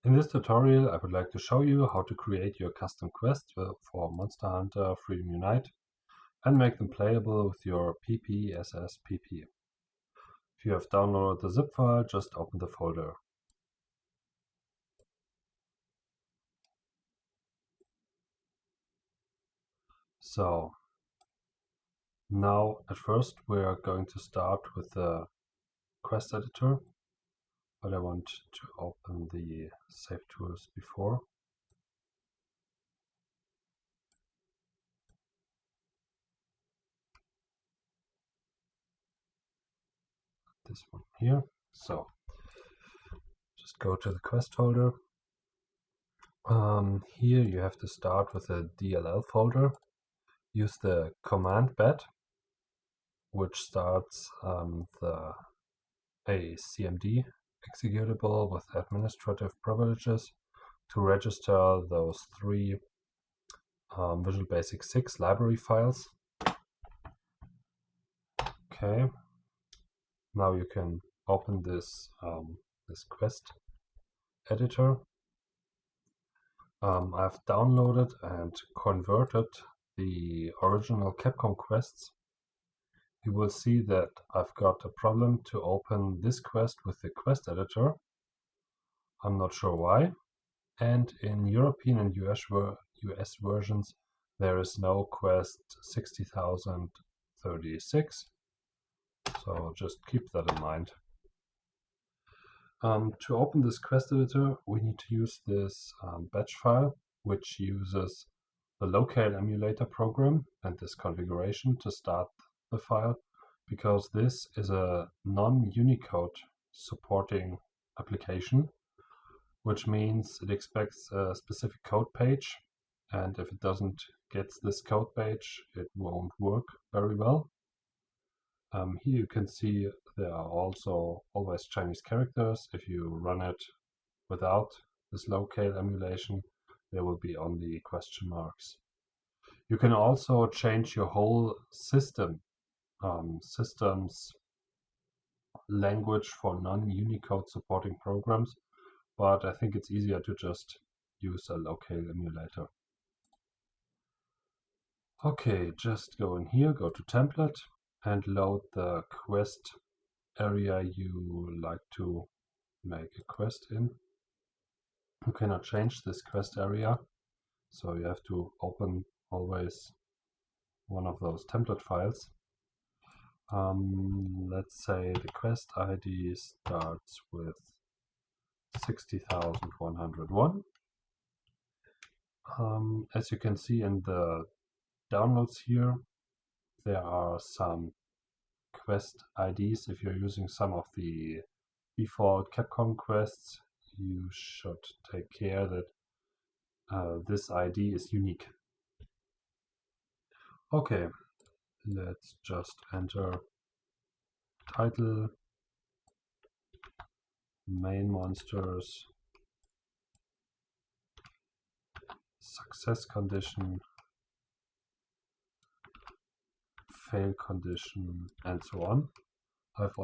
In this tutorial, I would like to show you how to create your custom quests for Monster Hunter Freedom Unite and make them playable with your PPSSPP. If you have downloaded the zip file, just open the folder. So now at first we are going to start with the quest editor, but I want to open the save tools before. This one here. So just go to the quest folder. Here you have to start with a DLL folder. Use the command bat, which starts a CMD executable with administrative privileges to register those three Visual Basic 6 library files. Okay, now you can open this quest editor. I've downloaded and converted the original Capcom quests. You will see that I've got a problem to open this quest with the quest editor. I'm not sure why. And in European and US versions, there is no quest 60,036. So just keep that in mind. To open this quest editor, we need to use this batch file, which uses the locale emulator program and this configuration to start the file, because this is a non-Unicode supporting application, which means it expects a specific code page, and if it doesn't get this code page, it won't work very well. Here you can see there are also always Chinese characters. If you run it without this locale emulation, there will be only question marks. You can also change your whole system's language for non-Unicode supporting programs, but I think it's easier to just use a locale emulator. Okay, just go in here, go to template, and load the quest area you like to make a quest in. You cannot change this quest area, so you have to open always one of those template files. Let's say the quest ID starts with 60,101. As you can see in the downloads here, there are some quest IDs. If you're using some of the default Capcom quests, you should take care that this ID is unique. Okay, let's just enter title, main monsters, success condition, fail condition, and so on. I've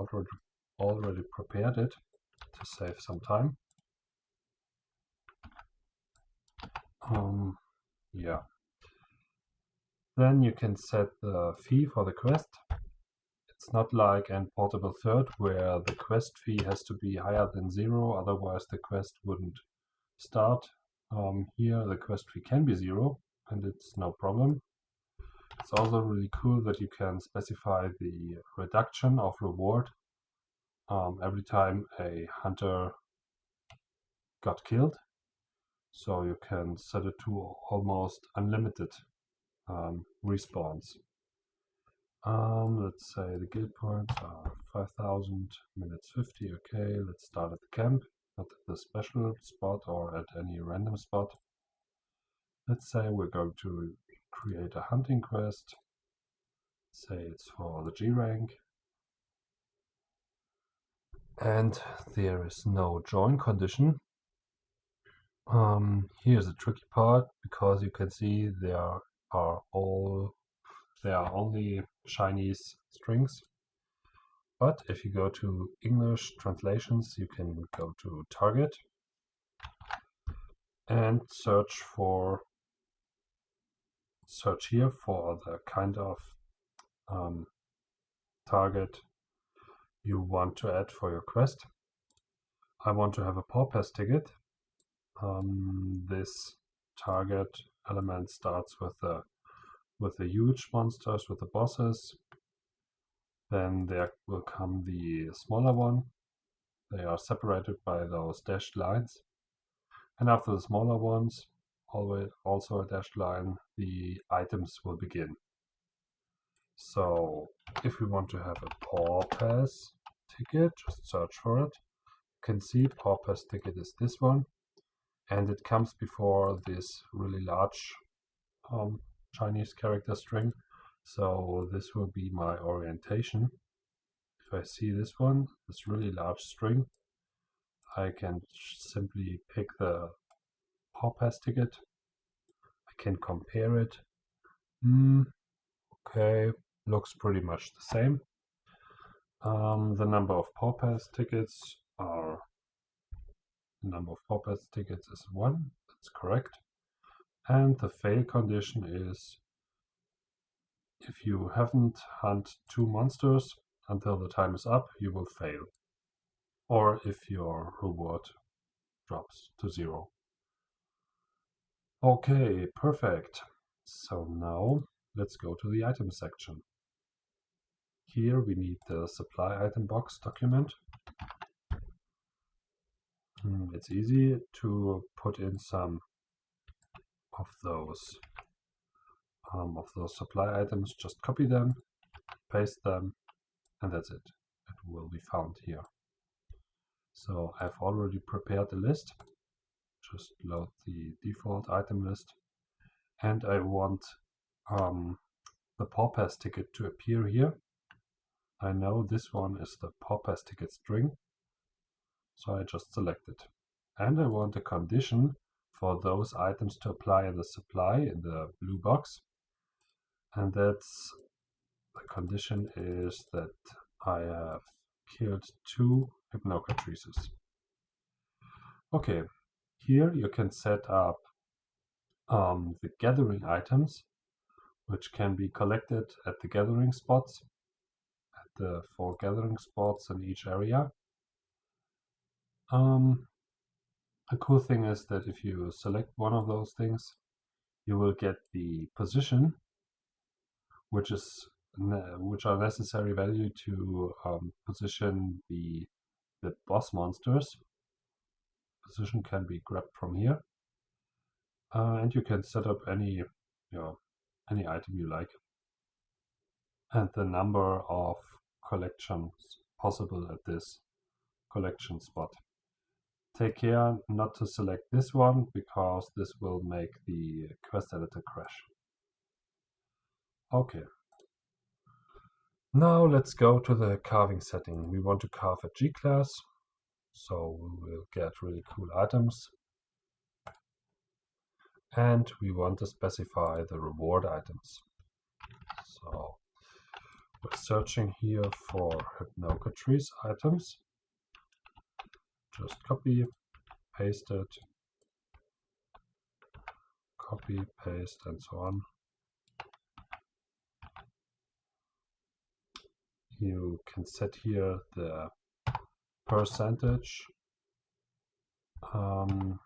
already prepared it to save some time. Yeah. Then you can set the fee for the quest. It's not like in Portable Third where the quest fee has to be higher than 0, otherwise the quest wouldn't start. Here the quest fee can be 0 and it's no problem. It's also really cool that you can specify the reduction of reward every time a hunter got killed. So you can set it to almost unlimited respawns. Let's say the guild points are 5,000, minutes 50. Okay, let's start at the camp, not at the special spot or at any random spot. Let's say we're going to create a hunting quest. Say it's for the G rank. And there is no join condition. Here's the tricky part, because you can see there are only Chinese strings. But if you go to English translations, you can go to target and search here for the kind of target you want to add for your quest. I want to have a PPSS ticket. This target element starts with the huge monsters, with the bosses. Then there will come the smaller one. They are separated by those dashed lines. And after the smaller ones, always also a dashed line, the items will begin. So if we want to have a PPSS ticket, just search for it. You can see PPSS ticket is this one, and it comes before this really large Chinese character string. So this will be my orientation. If I see this one, this really large string, I can simply pick the PPSS ticket. I can compare it. Okay, looks pretty much the same. The number of PPSS tickets is 1. That's correct. And the fail condition is if you haven't hunted 2 monsters until the time is up, you will fail. Or if your reward drops to 0. Okay, perfect. So now let's go to the item section. Here we need the supply item box document. It's easy to put in some of those supply items. Just copy them, paste them, and that's it. It will be found here. So I've already prepared a list. Just load the default item list, and I want the PPSS ticket to appear here. I know this one is the PPSS ticket string, so I just select it. And I want a condition for those items to apply in the supply in the blue box. And that's the condition is that I have killed 2 hypnocatrices. Okay, here you can set up the gathering items, which can be collected at the gathering spots, at the 4 gathering spots in each area. A cool thing is that if you select one of those things, you will get the position, which are necessary value to position the boss monsters. Position can be grabbed from here, and you can set up any item you like, and the number of collections possible at this collection spot. Take care not to select this one, because this will make the quest editor crash. Okay. Now let's go to the carving setting. We want to carve a G-class, so we will get really cool items. And we want to specify the reward items. So we're searching here for hypnocatrice items. Just copy, paste it, copy, paste, and so on. You can set here the percentage of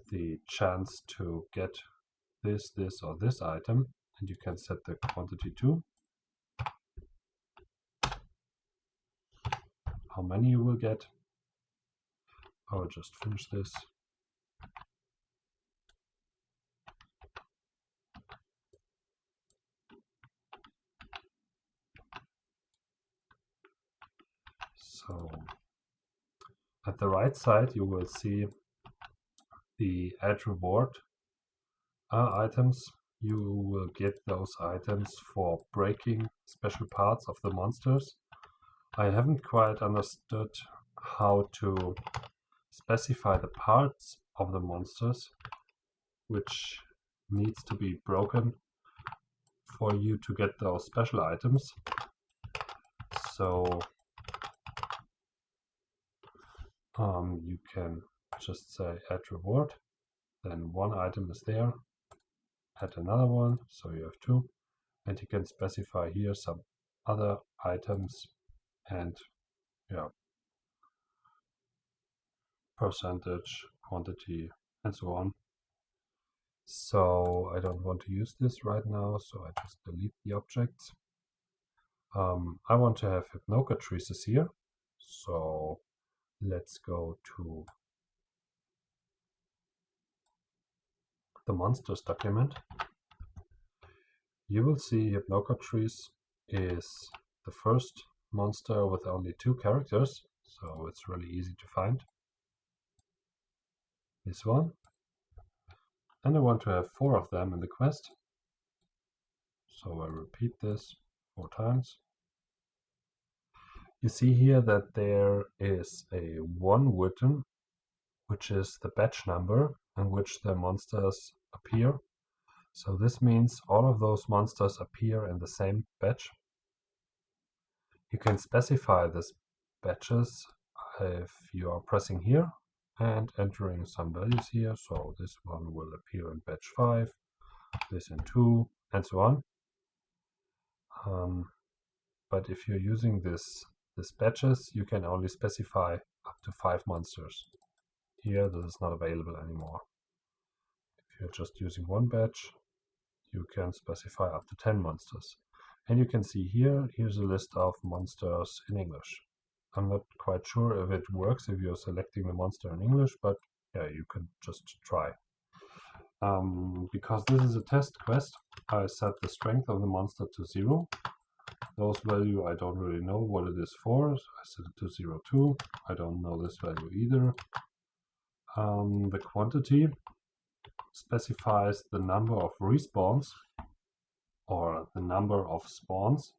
the chance to get this, or this item, and you can set the quantity too. How many you will get. I'll just finish this. So at the right side you will see the add reward items. You will get those items for breaking special parts of the monsters. I haven't quite understood how to specify the parts of the monsters which needs to be broken for you to get those special items. So You can just say add reward, then one item is there, add another one, so you have two, and you can specify here some other items and percentage, quantity, and so on. So I don't want to use this right now, so I just delete the objects. I want to have hypnocatrices here, so let's go to the monsters document. You will see hypnocatrice is the first monster with only 2 characters, so it's really easy to find. This one. And I want to have 4 of them in the quest. So I repeat this 4 times. You see here that there is a 1 written, which is the batch number in which the monsters appear. So this means all of those monsters appear in the same batch. You can specify these batches if you are pressing here and entering some values here. So this one will appear in batch 5, this in 2, and so on. But if you're using this batches, you can only specify up to 5 monsters. Here, this is not available anymore. If you're just using one batch, you can specify up to 10 monsters. And you can see here's a list of monsters in English. I'm not quite sure if it works if you're selecting the monster in English, but yeah, you can just try. Because this is a test quest, I set the strength of the monster to 0. Those value I don't really know what it is for. So I set it to 0.2. I don't know this value either. The quantity specifies the number of respawns or the number of spawns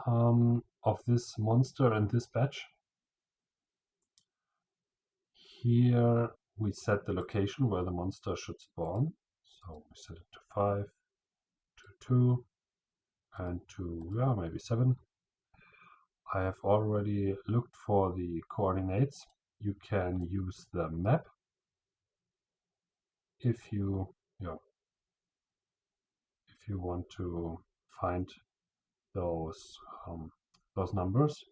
of this monster in this batch. Here we set the location where the monster should spawn. So we set it to 5, to 2, and to maybe 7. I have already looked for the coordinates. You can use the map if you want to find those numbers.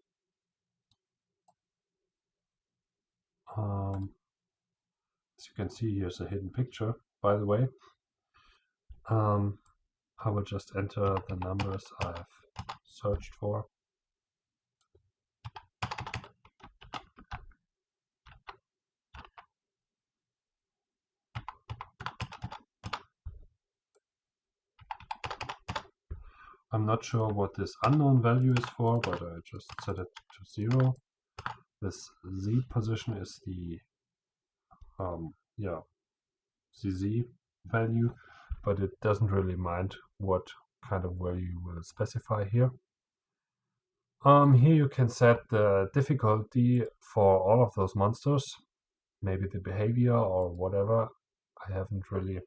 As you can see, here's a hidden picture, by the way. I will just enter the numbers I've searched for. I'm not sure what this unknown value is for, but I just set it to 0. This Z position is the ZZ value, but it doesn't really mind what kind of value you will specify here. Here you can set the difficulty for all of those monsters, maybe the behavior or whatever. I haven't really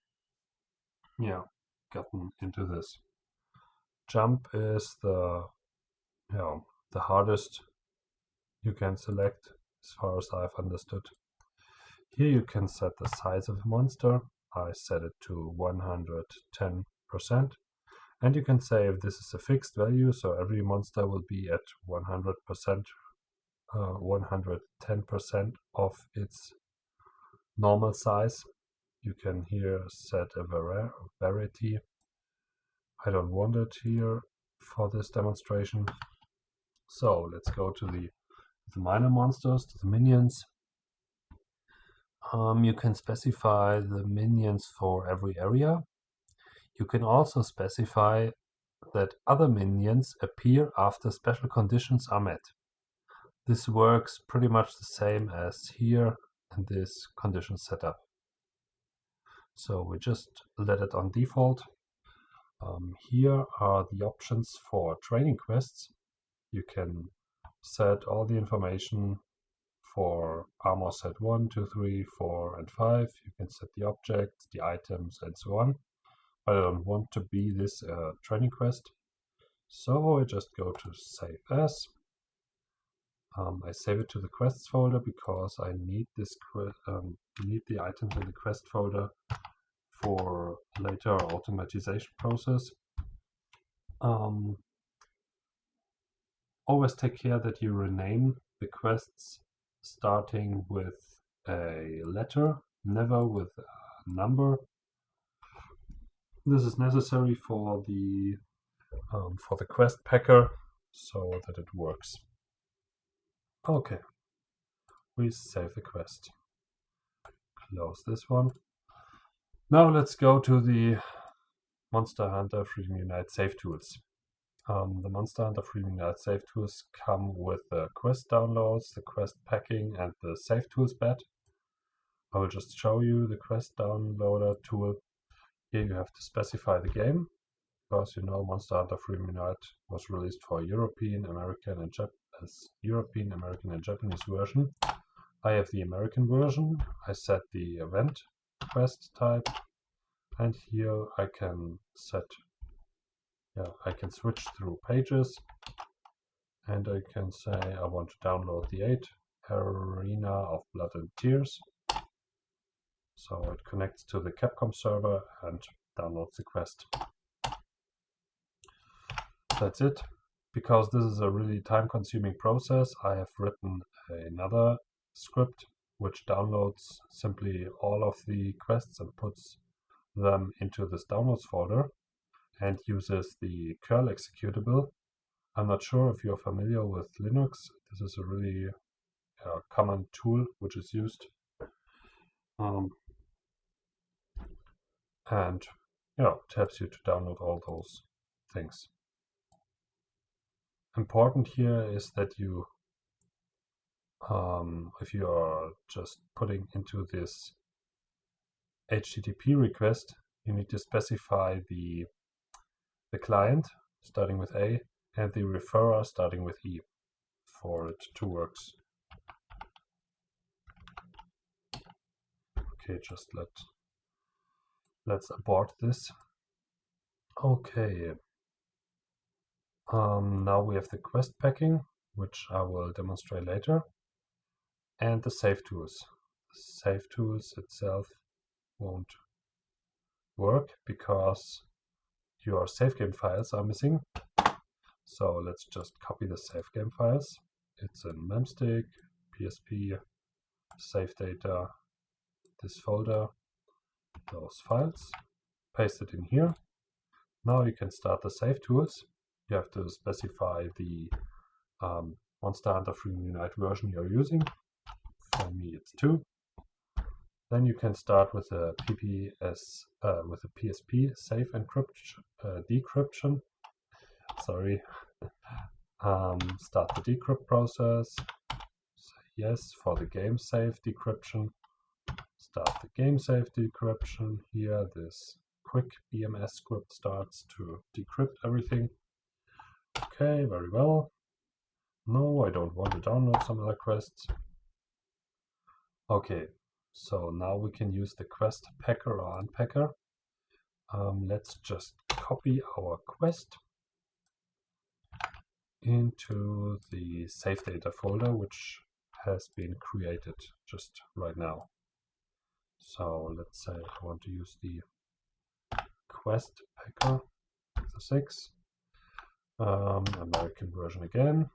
gotten into this. Jump is the hardest you can select as far as I've understood. Here you can set the size of a monster. I set it to 110%. And you can say if this is a fixed value, so every monster will be at 100%, 110% of its normal size. You can here set a variety. I don't want it here for this demonstration. So let's go to the minor monsters, to the minions. You can specify the minions for every area. You can also specify that other minions appear after special conditions are met. This works pretty much the same as here in this condition setup. So we just let it on default. Here are the options for training quests. You can set all the information for armor set 1, 2, 3, 4, and 5. You can set the objects, the items, and so on. But I don't want to be this training quest. So I just go to Save As. I save it to the quests folder because I need this need the items in the quest folder for later automatization process. Always take care that you rename the quests starting with a letter, never with a number. This is necessary for the quest packer so that it works. Okay, we save the quest. Close this one. Now let's go to the Monster Hunter Freedom Unite save tools. The Monster Hunter Freedom Unite save tools come with the quest downloads, the quest packing, and the save tools bed. I will just show you the quest downloader tool. Here you have to specify the game, because you know Monster Hunter Freedom Unite was released for European, American, and Japanese version. I have the American version. I set the event quest type, and here I can I can switch through pages, and I can say I want to download the 8 Arena of Blood and Tears. So it connects to the Capcom server and downloads the quest. That's it. Because this is a really time-consuming process, I have written another script which downloads simply all of the quests and puts them into this downloads folder and uses the curl executable. I'm not sure if you're familiar with Linux. This is a really common tool which is used. And it helps you to download all those things. Important here is that you, if you are just putting into this HTTP request, you need to specify the client starting with A and the referrer starting with E for it to work. Okay, just let's abort this. Okay. Now we have the quest packing, which I will demonstrate later, and the save tools. The save tools itself won't work because your save game files are missing. So let's just copy the save game files. It's in memstick, PSP, save data, this folder, those files. Paste it in here. Now you can start the save tools. You have to specify the Monster Hunter Freedom Unite version you're using. For me, it's 2. Then you can start with a PSP save decryption. Sorry. Start the decrypt process. Say yes for the game save decryption. Start the game save decryption. Here, this quick BMS script starts to decrypt everything. Okay, very well. No, I don't want to download some other quests. Okay, so now we can use the quest packer or unpacker. Let's just copy our quest into the save data folder, which has been created just right now. So let's say I want to use the quest packer, the 6, American version again.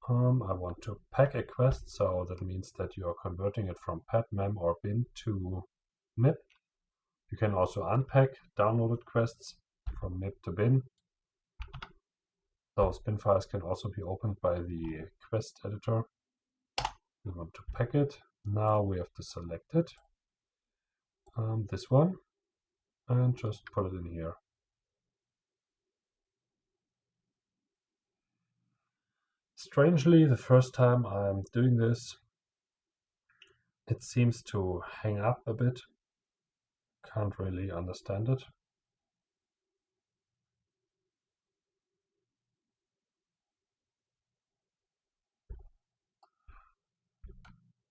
I want to pack a quest, so that means that you are converting it from pad, mem, or bin to MIB. You can also unpack downloaded quests from MIB to bin. Those bin files can also be opened by the quest editor. We want to pack it. Now we have to select it, this one, and just put it in here. Strangely, the first time I'm doing this, it seems to hang up a bit. Can't really understand it.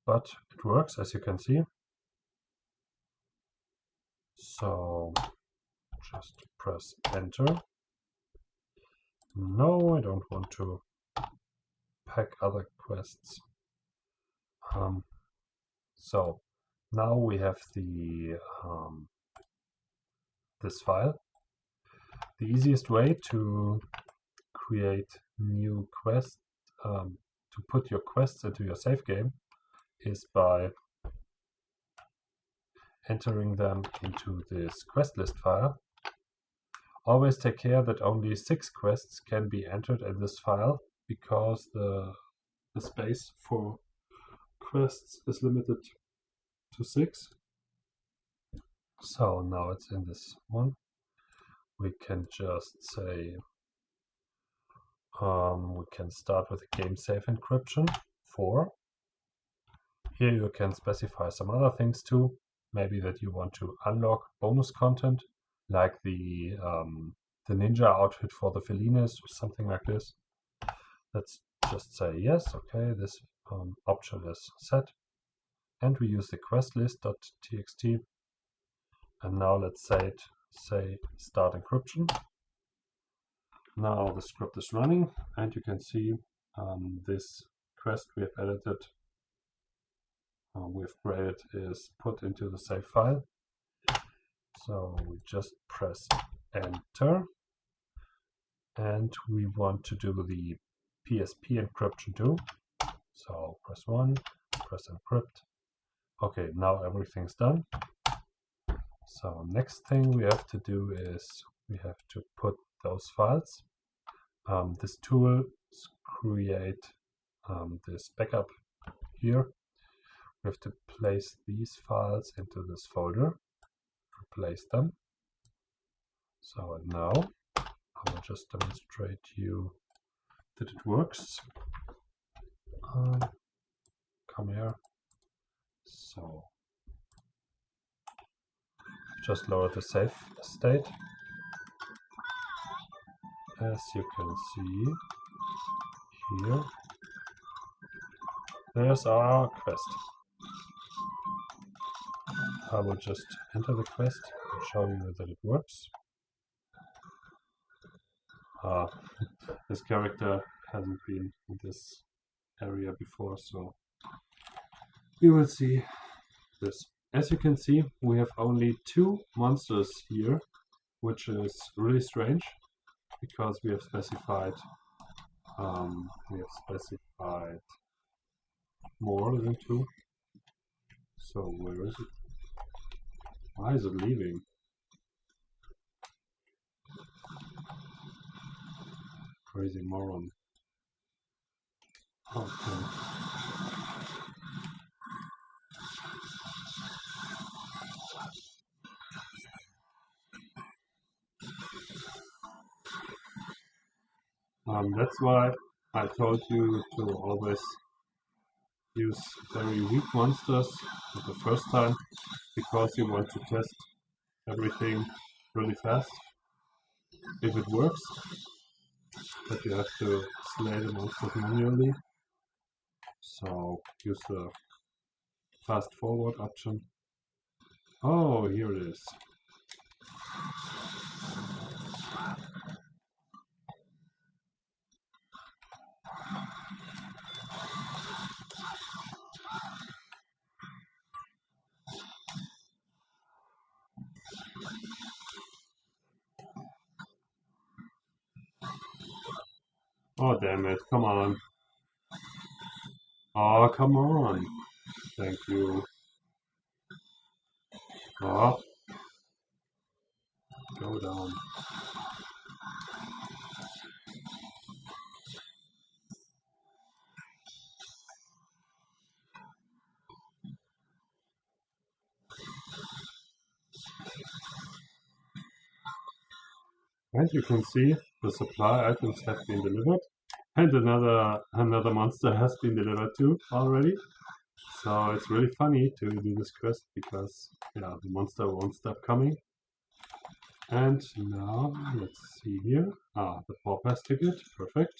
But it works, as you can see. So just press enter. No, I don't want to pack other quests. So now we have the this file. The easiest way to create new quests, to put your quests into your save game, is by entering them into this quest list file. Always take care that only 6 quests can be entered in this file, because the space for quests is limited to 6. So now it's in this one. We can just say we can start with a game save encryption 4. Here you can specify some other things too. Maybe that you want to unlock bonus content, like the ninja outfit for the Felines or something like this. Let's just say yes. Okay, this option is set, and we use the quest list.txt. And now let's say start encryption. Now the script is running, and you can see this quest we have edited, we've created, is put into the save file. So we just press enter, and we want to do the PSP encryption too. So press 1, press encrypt. Okay, now everything's done. So next thing we have to do is we have to put those files. This tool create this backup here. We have to place these files into this folder, replace them. So now I will just demonstrate you that it works. Come here. So just lower the save state. As you can see here, there's our quest. I will just enter the quest and show you that it works. This character hasn't been in this area before, so you will see this. As you can see, we have only 2 monsters here, which is really strange, because we have specified more than 2. So where is it? Why is it leaving? Crazy moron. Okay. That's why I told you to always use very weak monsters at the first time, because you want to test everything really fast if it works, but you have to slay the monsters manually. So use the fast forward option. Oh, here it is. Oh, damn it, come on. Oh, come on. Thank you. Oh. Go down. And you can see the supply items have been delivered. And another monster has been delivered too already. So it's really funny to do this quest, because yeah, the monster won't stop coming. And now let's see here. The Paw Pass ticket, perfect.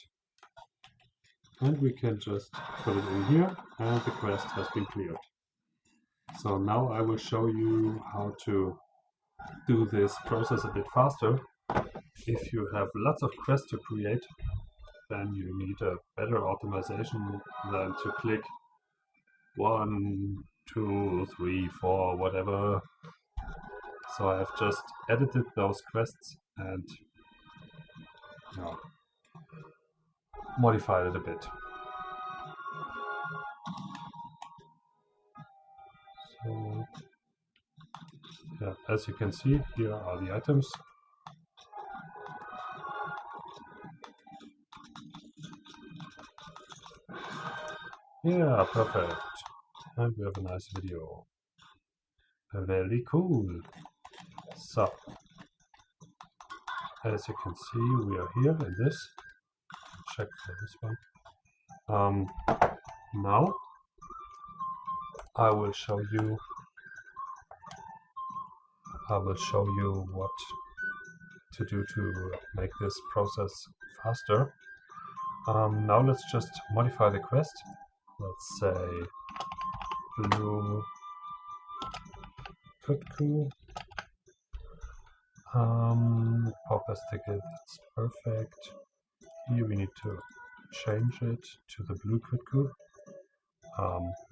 And we can just put it in here, and the quest has been cleared. So now I will show you how to do this process a bit faster. If you have lots of quests to create, then you need a better optimization than to click 1, 2, 3, 4, whatever. So I've just edited those quests and modified it a bit. So yeah, as you can see, here are the items. Yeah, perfect. And we have a nice video. Very cool. So, as you can see, we are here in this. Check for this one. Now, I will show you what to do to make this process faster. Now let's just modify the quest. Let's say blue cuckoo. Pop-as ticket, that's perfect. Here we need to change it to the blue cuckoo.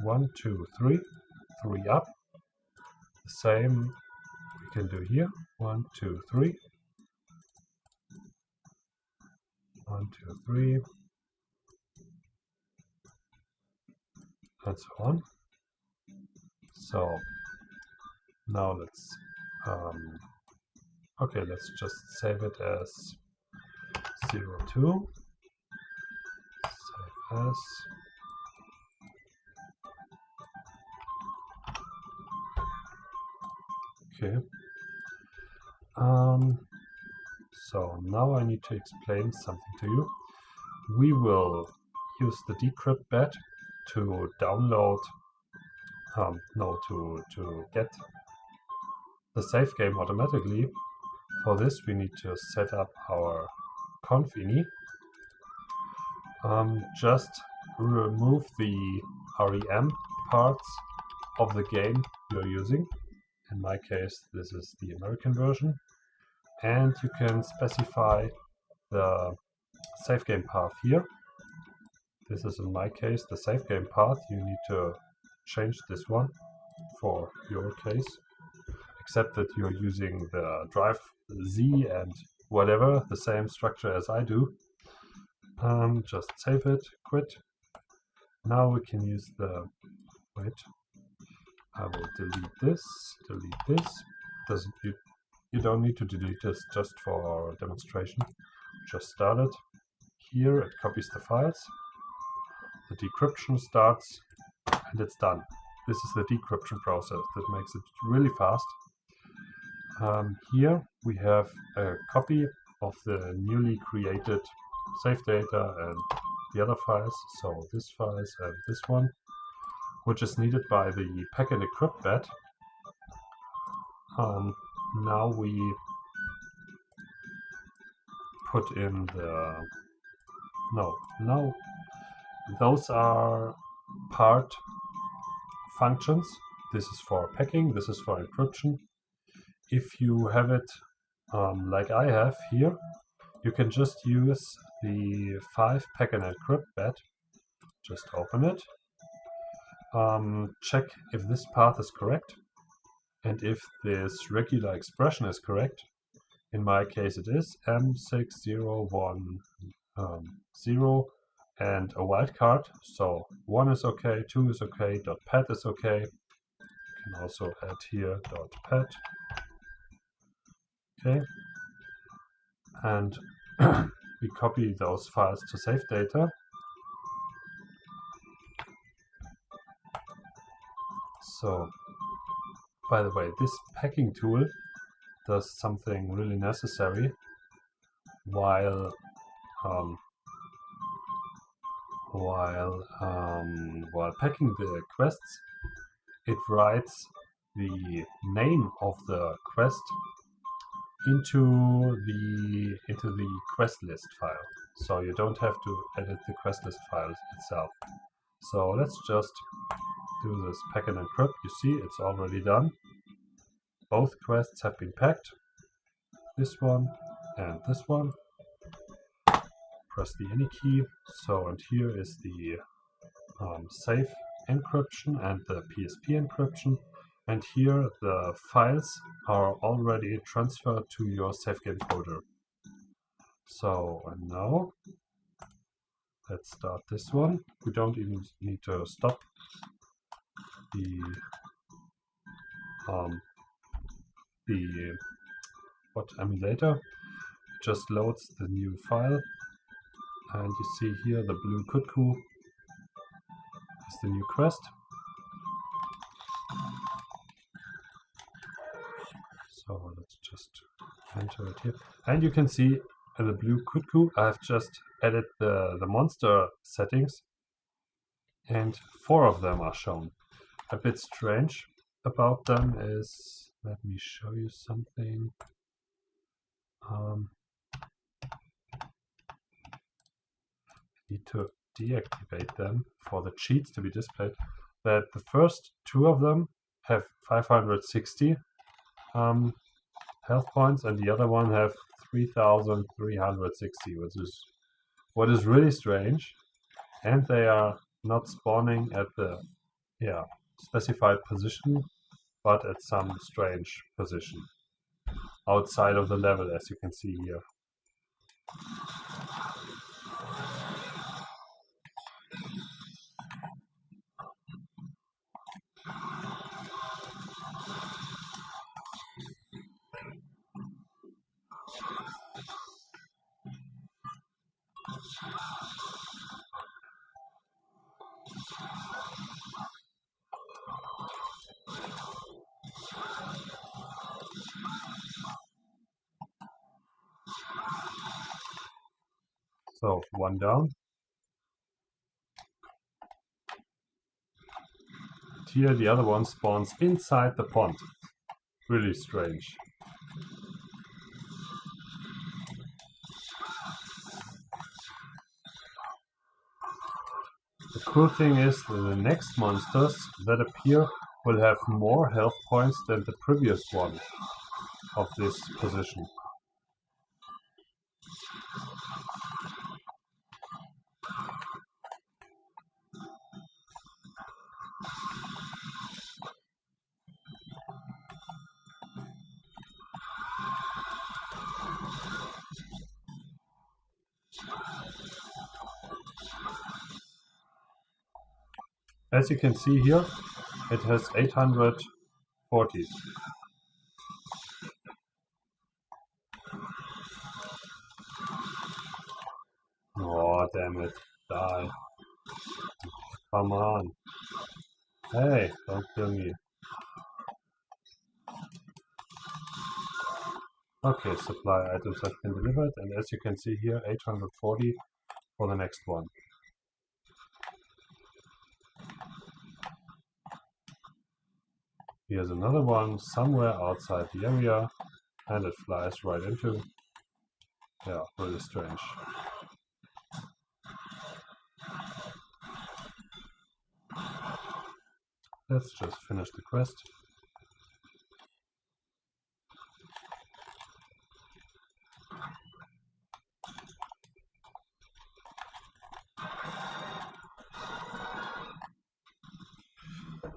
1, 2, 3, 3 up. The same we can do here. 1, 2, 3. 1, 2, 3. And so on. So now let's okay, let's just save it as 02. Save as. Okay. So now I need to explain something to you. We will use the decrypt bed to download, to get the save game automatically. For this we need to set up our conf ini. Just remove the REM parts of the game you're using. In my case, this is the American version. And you can specify the save game path here. This is in my case the save game path. You need to change this one for your case, except that you're using the drive Z and whatever, the same structure as I do. Just save it, quit. Now we can use the, wait, I will delete this. You don't need to delete this, just for demonstration. Just start it. Here it copies the files. The decryption starts and it's done. This is the decryption process that makes it really fast. Here we have a copy of the newly created save data and the other files. So this files and this one, which is needed by the pack and decrypt bed. Now we put in the, no, those are part functions. This is for packing, this is for encryption. If you have it like I have here, you can just use the 5 pack and encrypt bed. Just open it. Check if this path is correct and if this regular expression is correct. In my case it is M6010 and a wildcard. So 1 is okay, 2 is okay, .pet is okay. You can also add here .pet. Okay. And we copy those files to save data. So, by the way, this packing tool does something really necessary while packing the quests. It writes the name of the quest into the quest list file, so you don't have to edit the quest list file itself. So let's just do this pack and encrypt. You see it's already done. Both quests have been packed. This one and this one. press the any key. So, and here is the safe encryption and the PSP encryption. And here the files are already transferred to your safe game folder. So, and now let's start this one. We don't even need to stop the emulator. It just loads the new file, and you see here the blue cuckoo is the new quest. So let's just enter it here, and you can see in the blue cuckoo I've just added the monster settings, and 4 of them are shown. A bit strange about them is, let me show you something. Need to deactivate them for the cheats to be displayed. That the first 2 of them have 560 health points, and the other one have 3,360, which is what is really strange. And they are not spawning at the specified position, but at some strange position outside of the level, as you can see here. So 1 down. Here the other one spawns inside the pond. Really strange. The cool thing is that the next monsters that appear will have more health points than the previous one of this position. As you can see here, it has 840. Oh, damn it. Die. Come on. Hey, don't kill me. Okay, supply items have been delivered, and as you can see here, 840 for the next one. Here's another one somewhere outside the area, and it flies right into. Yeah, really strange. Let's just finish the quest.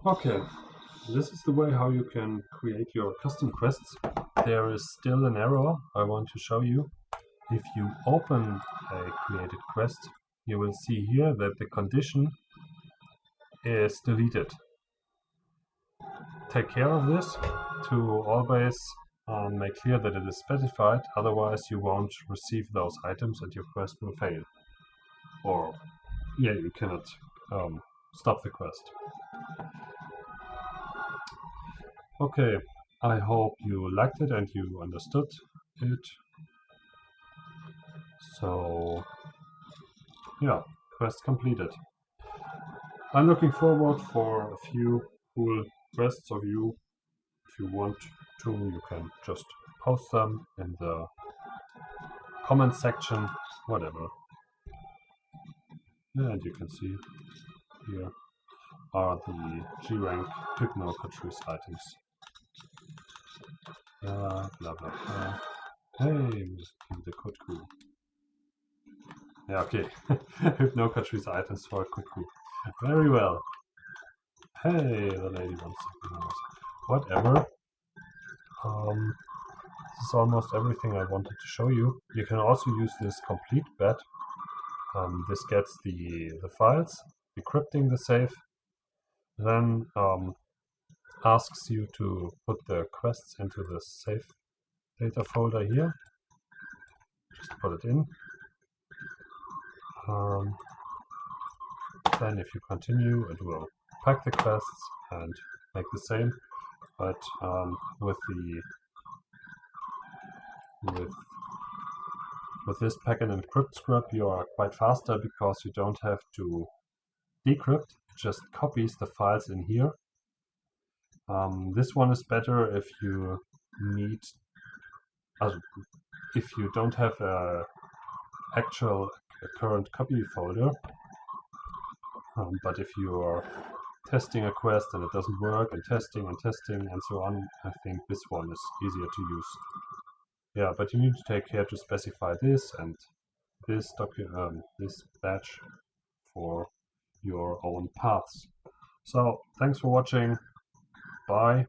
Okay, this is the way how you can create your custom quests. There is still an error I want to show you. If you open a created quest, you will see here that the condition is deleted. Take care of this to always make clear that it is specified, otherwise you won't receive those items and your quest will fail. Or, yeah, you cannot stop the quest. Okay, I hope you liked it and you understood it. So, yeah, quest completed. I'm looking forward for a few cool quests of you. If you want to, you can just post them in the comment section, whatever. And you can see here are the G-rank Hypno Patrice items. Blah blah blah. Hey, the code cool. Yeah, okay. If no countries items for a cookie. Very well. Hey, the lady wants something else. Whatever. This is almost everything I wanted to show you. You can also use this complete bet. This gets the files, decrypting the safe, then asks you to put the quests into the safe data folder here. Just put it in. Then if you continue, it will pack the quests and make the same, but with this pack and encrypt script, you are quite faster because you don't have to decrypt. It just copies the files in here. This one is better if you need, if you don't have a actual current copy folder. But if you are testing a quest and it doesn't work, and testing and so on, I think this one is easier to use. Yeah, but you need to take care to specify this and this this batch for your own paths. So thanks for watching. Bye.